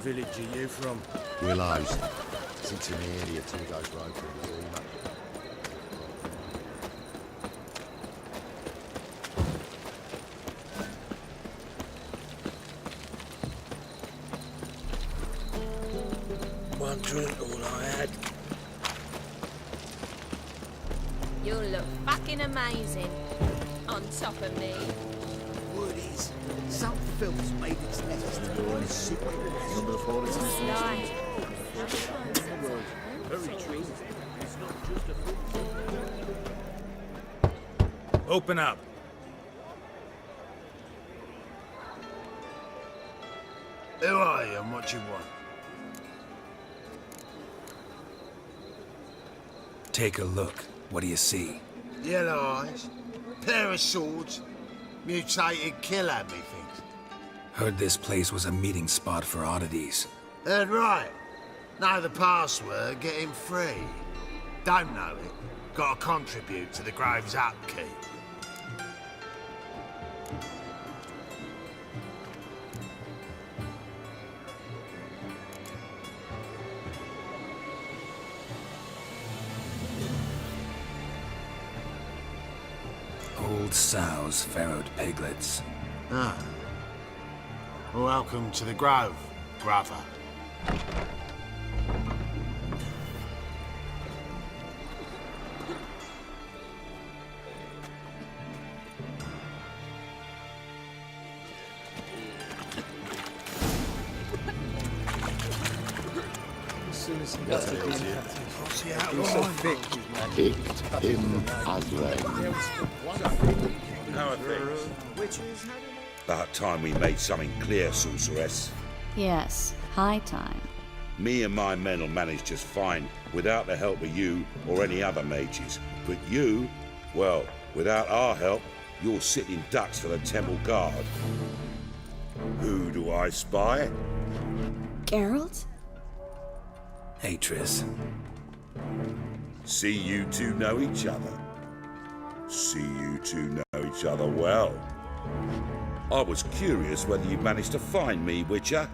village are you from? Willows. Since in the area till he goes road for the human. One drink, all I had. You look fucking amazing. On top of me. Woodies. Some filth's made its nest in this city. Sly. Very true. Open up. Who are you and what you want? Take a look. What do you see? Yellow eyes, pair of swords, mutated killer, methinks. Heard this place was a meeting spot for oddities. Heard right. Know the password, get him free. Don't know it, gotta contribute to the Grove's upkeep. Old sows farrowed piglets. Ah. Welcome to the Grove, Grover. Picked him as well. How are things? About time we made something clear, sorceress. Yes, high time. Me and my men will manage just fine without the help of you or any other mages. But you, well, without our help, you're sitting ducks for the temple guard. Who do I spy? Geralt? Hey, Triss. See you two know each other. See you two know each other well. I was curious whether you managed to find me, Witcher.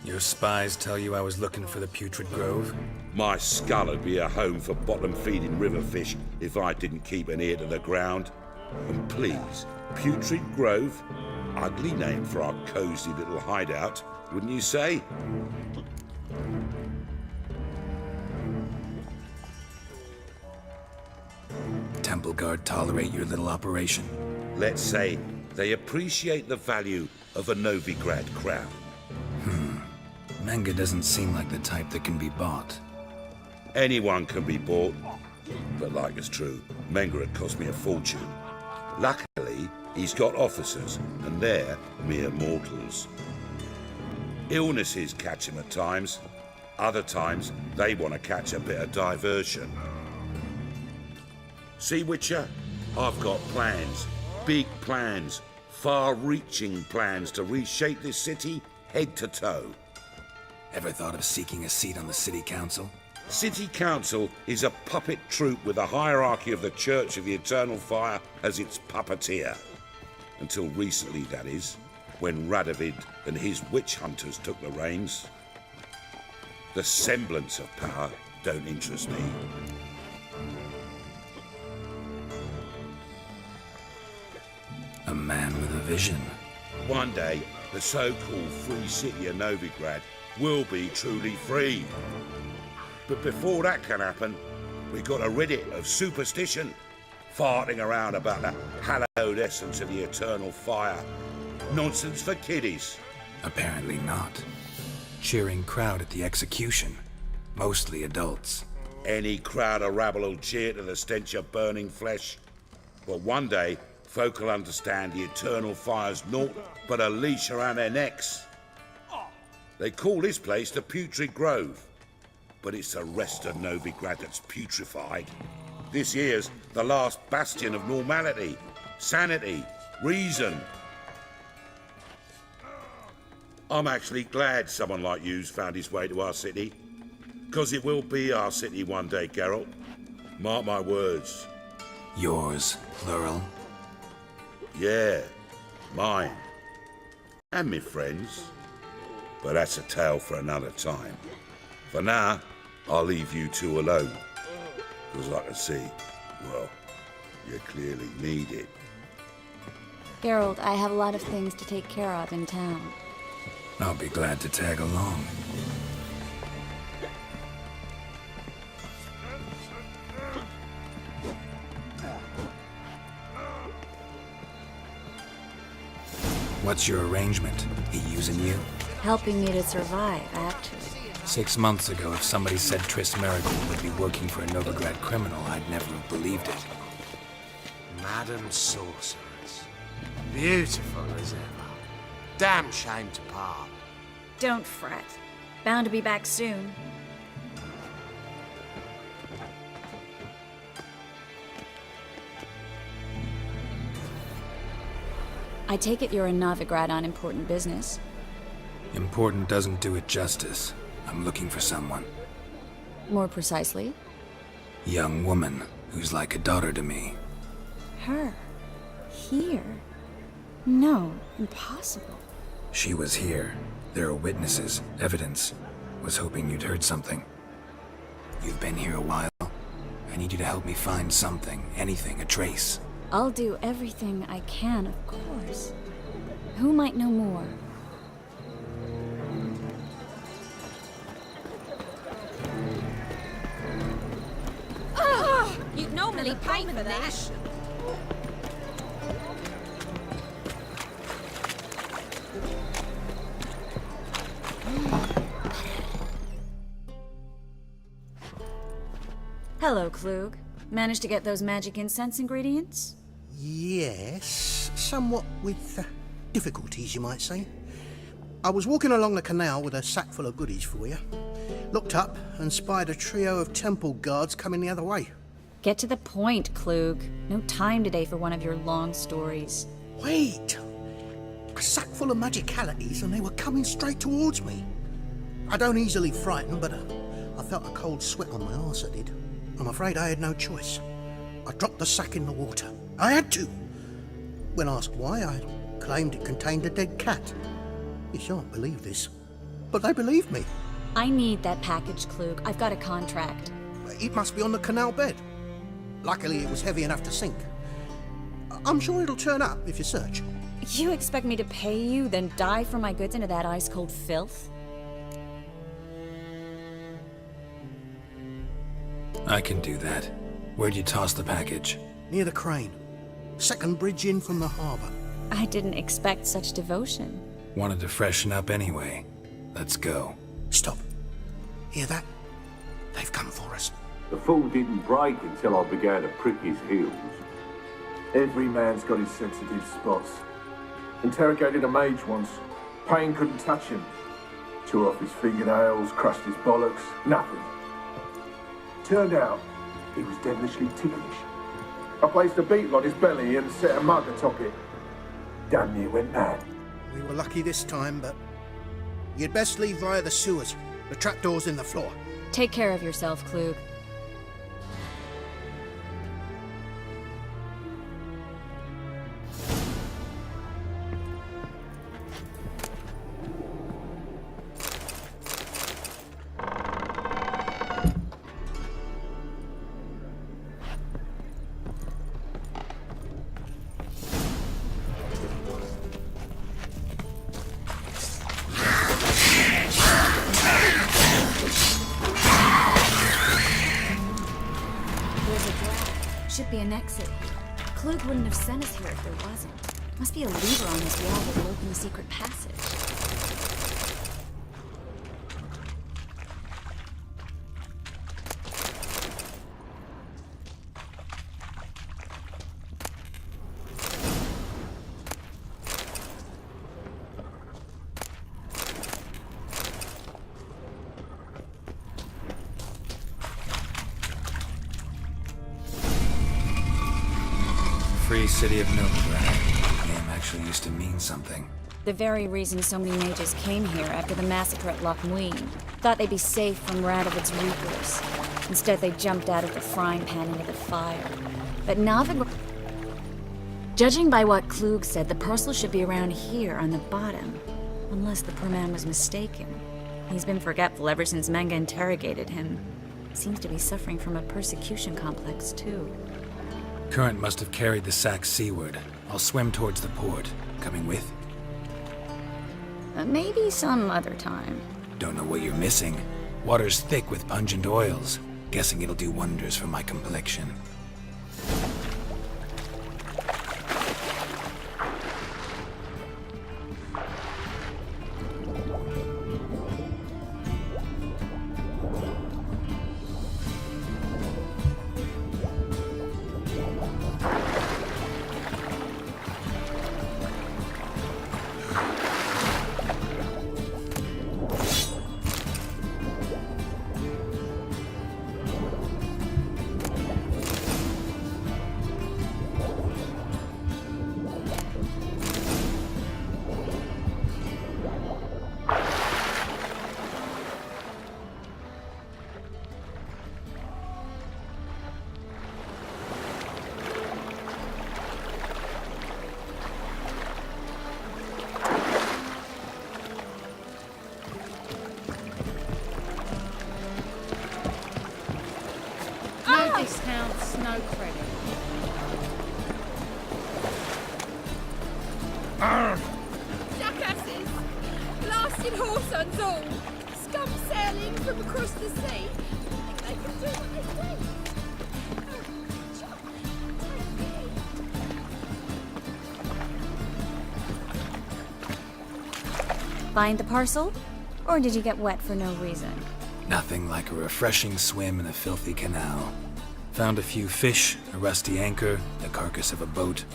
Your spies tell you I was looking for the Putrid Grove? My skull would be a home for bottom-feeding river fish if I didn't keep an ear to the ground. And please, Putrid Grove? Ugly name for our cosy little hideout, wouldn't you say? Temple Guard tolerate your little operation? Let's say they appreciate the value of a Novigrad crown. Manga doesn't seem like the type that can be bought. Anyone can be bought, but like it's true, Menga had cost me a fortune. Luckily, he's got officers, and they're mere mortals. Illnesses catch him at times. Other times, they want to catch a bit of diversion. See, Witcher? I've got plans. Big plans. Far-reaching plans to reshape this city head to toe. Ever thought of seeking a seat on the city council? City Council is a puppet troupe with a hierarchy of the Church of the Eternal Fire as its puppeteer. Until recently, that is, when Radovid and his witch hunters took the reins. The semblance of power don't interest me. A man with a vision. One day, the so-called free city of Novigrad will be truly free. But before that can happen, we've got to rid it of superstition, farting around about the hallowed essence of the eternal fire. Nonsense for kiddies. Apparently not. Cheering crowd at the execution. Mostly adults. Any crowd of rabble will cheer to the stench of burning flesh. But one day, folk will understand the eternal fire's naught but a leash around their necks. They call this place the Putrid Grove, but it's the rest of Novigrad that's putrefied. This here's the last bastion of normality, sanity, reason. I'm actually glad someone like you's found his way to our city, because it will be our city one day, Geralt. Mark my words. Yours, plural. Yeah, mine, and me friends. But that's a tale for another time. For now, I'll leave you two alone. Because I can see, well, you clearly need it. Geralt, I have a lot of things to take care of in town. I'll be glad to tag along. What's your arrangement? He using you? Helping me to survive, actually. 6 months ago, if somebody said Triss Merigold would be working for a Novigrad criminal, I'd never have believed it. Madam Sorceress. Beautiful as ever. Damn shame to part. Don't fret. Bound to be back soon. I take it you're in Novigrad on important business. Important doesn't do it justice. I'm looking for someone. More precisely? Young woman who's like a daughter to me. Her? Here? No, impossible. She was here. There are witnesses, evidence. Was hoping you'd heard something. You've been here a while. I need you to help me find something, anything, a trace. I'll do everything I can, of course. Who might know more? You'd normally pay for that. Hello, Klug. Managed to get those magic incense ingredients? Yes, somewhat with difficulties, you might say. I was walking along the canal with a sack full of goodies for you. Looked up and spied a trio of temple guards coming the other way. Get to the point, Klug. No time today for one of your long stories. Wait! A sack full of magicalities and they were coming straight towards me. I don't easily frighten, but I felt a cold sweat on my arse, I did. I'm afraid I had no choice. I dropped the sack in the water. I had to. When asked why, I claimed it contained a dead cat. You shan't believe this, but they believed me. I need that package, Klug. I've got a contract. It must be on the canal bed. Luckily, it was heavy enough to sink. I'm sure it'll turn up if you search. You expect me to pay you, then dive for my goods into that ice-cold filth? I can do that. Where'd you toss the package? Near the crane. Second bridge in from the harbour. I didn't expect such devotion. Wanted to freshen up anyway. Let's go. Stop. Hear that? They've come for us. The fool didn't break until I began to prick his heels. Every man's got his sensitive spots. Interrogated a mage once. Pain couldn't touch him. Tore off his fingernails, crushed his bollocks, nothing. Turned out, he was devilishly ticklish. I placed a beetle on his belly and set a mug atop it. Damn near went mad. We were lucky this time, but you'd best leave via the sewers. The trapdoor's in the floor. Take care of yourself, Klug. Should be an exit here. Klug wouldn't have sent us here if there wasn't. Must be a lever on this wall that will open the secret passage. Free City of Novigrad. The name actually used to mean something. The very reason so many mages came here after the massacre at Loch Muin. Thought they'd be safe from Radovid's reapers. Instead, they jumped out of the frying pan into the fire. But Novigrad Judging by what Klug said, the parcel should be around here on the bottom. Unless the poor man was mistaken. He's been forgetful ever since Manga interrogated him. Seems to be suffering from a persecution complex, too. Current must have carried the sack seaward. I'll swim towards the port. Coming with? Maybe some other time. Don't know what you're missing. Water's thick with pungent oils. Guessing it'll do wonders for my complexion. Discounts, no credit. Jackasses! Blasted horse on all! Scum sailing from across the sea! They can do what they do! Find the parcel? Or did you get wet for no reason? Nothing like a refreshing swim in a filthy canal. Found a few fish, a rusty anchor, the carcass of a boat.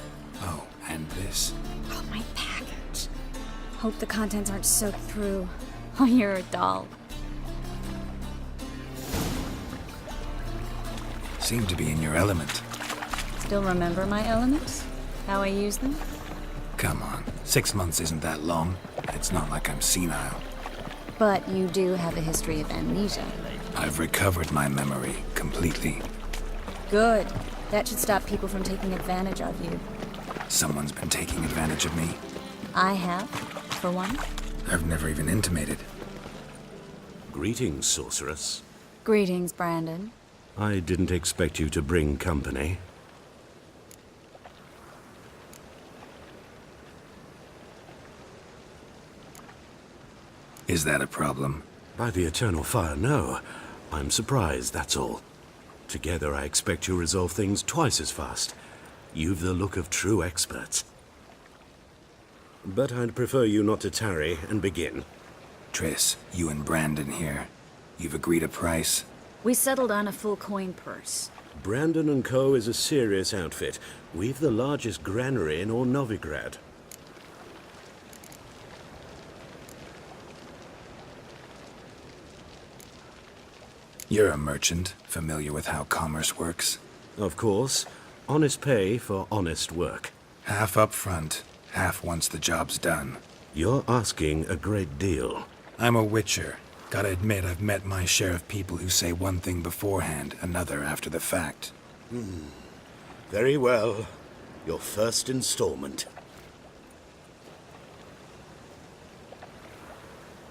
Oh, and this. Oh, my package. Hope the contents aren't soaked through. Oh, you're a doll. Seem to be in your element. Still remember my elements? How I use them? Come on, 6 months isn't that long. It's not like I'm senile. But you do have a history of amnesia. I've recovered my memory completely. Good. That should stop people from taking advantage of you. Someone's been taking advantage of me. I have, for one. I've never even intimated. Greetings, sorceress. Greetings, Brandon. I didn't expect you to bring company. Is that a problem? By the eternal fire, no. I'm surprised, that's all. Together, I expect you resolve things twice as fast. You've the look of true experts. But I'd prefer you not to tarry and begin. Triss, you and Brandon here. You've agreed a price? We settled on a full coin purse. Brandon & Co. is a serious outfit. We've the largest granary in all Novigrad. You're a merchant, familiar with how commerce works. Of course. Honest pay for honest work. Half up front, half once the job's done. You're asking a great deal. I'm a witcher. Gotta admit, I've met my share of people who say one thing beforehand, another after the fact. Very well. Your first installment.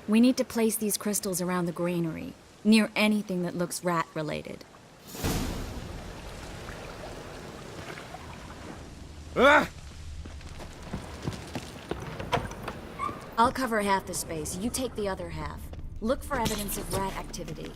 We need to place these crystals around the granary, near anything that looks rat-related. I'll cover half the space, you take the other half. Look for evidence of rat activity.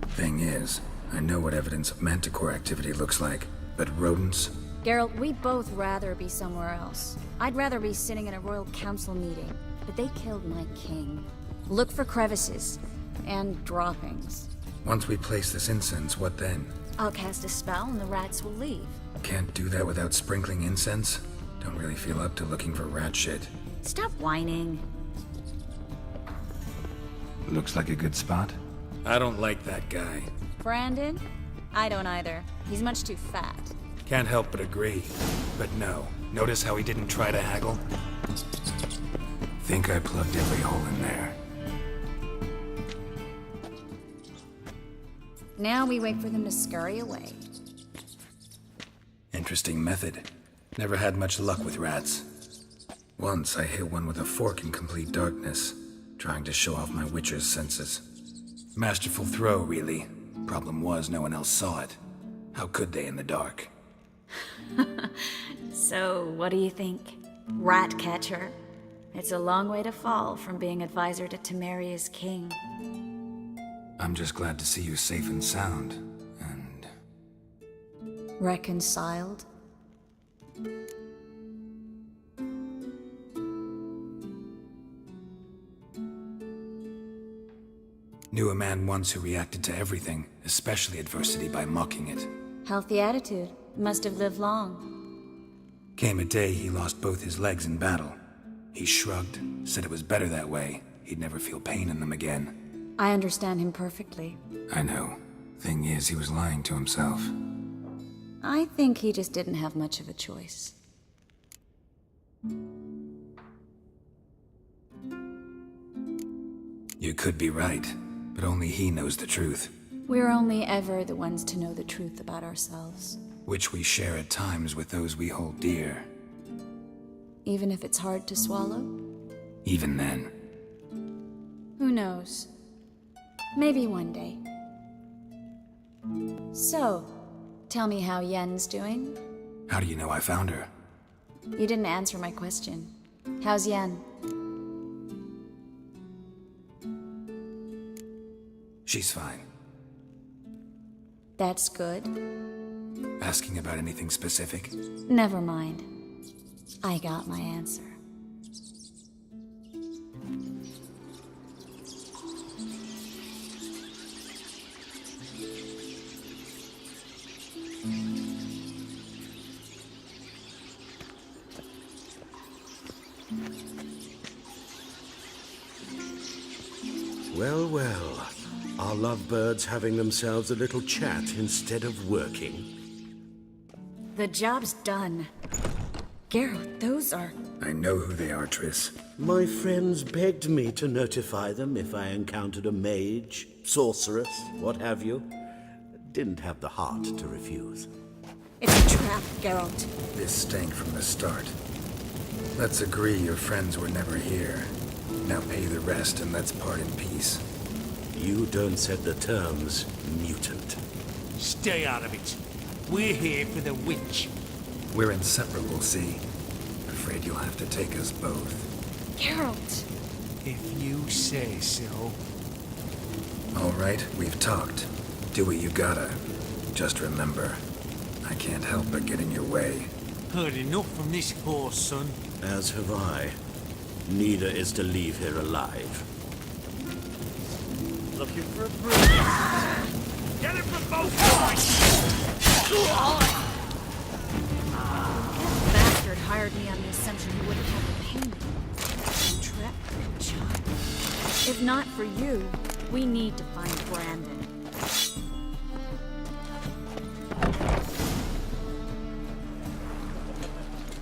Thing is, I know what evidence of manticore activity looks like, but rodents? Geralt, we'd both rather be somewhere else. I'd rather be sitting in a royal council meeting, but they killed my king. Look for crevices, and droppings. Once we place this incense, what then? I'll cast a spell and the rats will leave. Can't do that without sprinkling incense? Don't really feel up to looking for rat shit. Stop whining. Looks like a good spot. I don't like that guy. Brandon? I don't either. He's much too fat. Can't help but agree. But no. Notice how he didn't try to haggle? Think I plugged every hole in there. Now we wait for them to scurry away. Interesting method. Never had much luck with rats. Once I hit one with a fork in complete darkness, trying to show off my witcher's senses. Masterful throw, really. Problem was, no one else saw it. How could they in the dark? So, what do you think? Rat catcher? It's a long way to fall from being advisor to Temeria's king. I'm just glad to see you safe and sound, and... Reconciled? Knew a man once who reacted to everything, especially adversity, by mocking it. Healthy attitude. Must have lived long. Came a day he lost both his legs in battle. He shrugged, said it was better that way. He'd never feel pain in them again. I understand him perfectly. I know. Thing is, he was lying to himself. I think he just didn't have much of a choice. You could be right, but only he knows the truth. We're only ever the ones to know the truth about ourselves. Which we share at times with those we hold dear. Even if it's hard to swallow? Even then. Who knows? Maybe one day. So, tell me how Yen's doing? How do you know I found her? You didn't answer my question. How's Yen? She's fine. That's good. Asking about anything specific? Never mind. I got my answer. Well, well. Are lovebirds having themselves a little chat instead of working? The job's done. Geralt, those are... I know who they are, Triss. My friends begged me to notify them if I encountered a mage, sorceress, what have you. Didn't have the heart to refuse. It's a trap, Geralt. This stank from the start. Let's agree your friends were never here. Now pay the rest and let's part in peace. You don't set the terms, mutant. Stay out of it. We're here for the witch. We're inseparable, see? Afraid you'll have to take us both. Geralt! If you say so. All right, we've talked. Do what you gotta. Just remember, I can't help but get in your way. Heard enough from this horse, son. As have I. Neither is to leave here alive. Looking for a bruise. Get it from both sides! Bastard hired me on the assumption he wouldn't have to pay me. Trap job. If not for you, we need to find Brandon.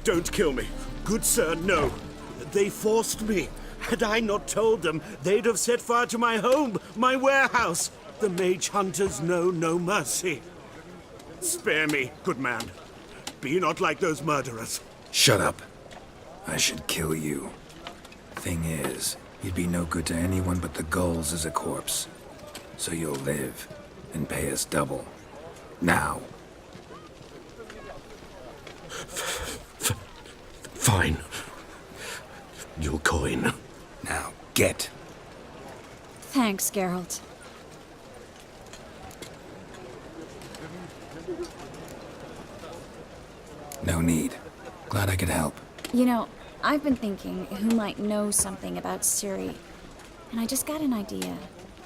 Don't kill me. Good sir, no. They forced me. Had I not told them, they'd have set fire to my home, my warehouse. The mage hunters know no mercy. Spare me, good man. Be not like those murderers. Shut up. I should kill you. Thing is, you'd be no good to anyone but the gulls as a corpse. So you'll live, and pay us double. Now. Fine. Your coin. Now, get. Thanks, Geralt. No need. Glad I could help. You know, I've been thinking who might know something about Ciri. And I just got an idea.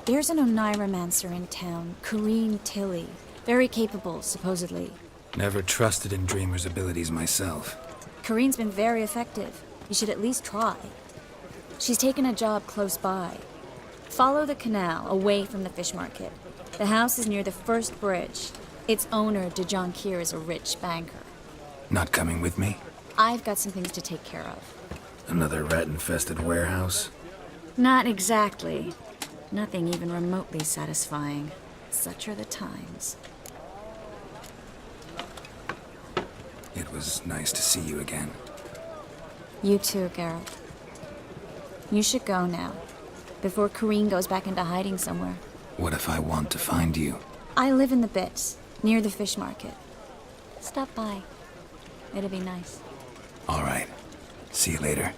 There's an Oneiromancer in town, Corrine Tilly. Very capable, supposedly. Never trusted in Dreamer's abilities myself. Corrine's been very effective. You should at least try. She's taken a job close by. Follow the canal, away from the fish market. The house is near the first bridge. Its owner, Dejon Kier, is a rich banker. Not coming with me? I've got some things to take care of. Another rat-infested warehouse? Not exactly. Nothing even remotely satisfying. Such are the times. It was nice to see you again. You too, Geralt. You should go now, before Kareen goes back into hiding somewhere. What if I want to find you? I live in the Bits, near the fish market. Stop by. It'll be nice. All right. See you later.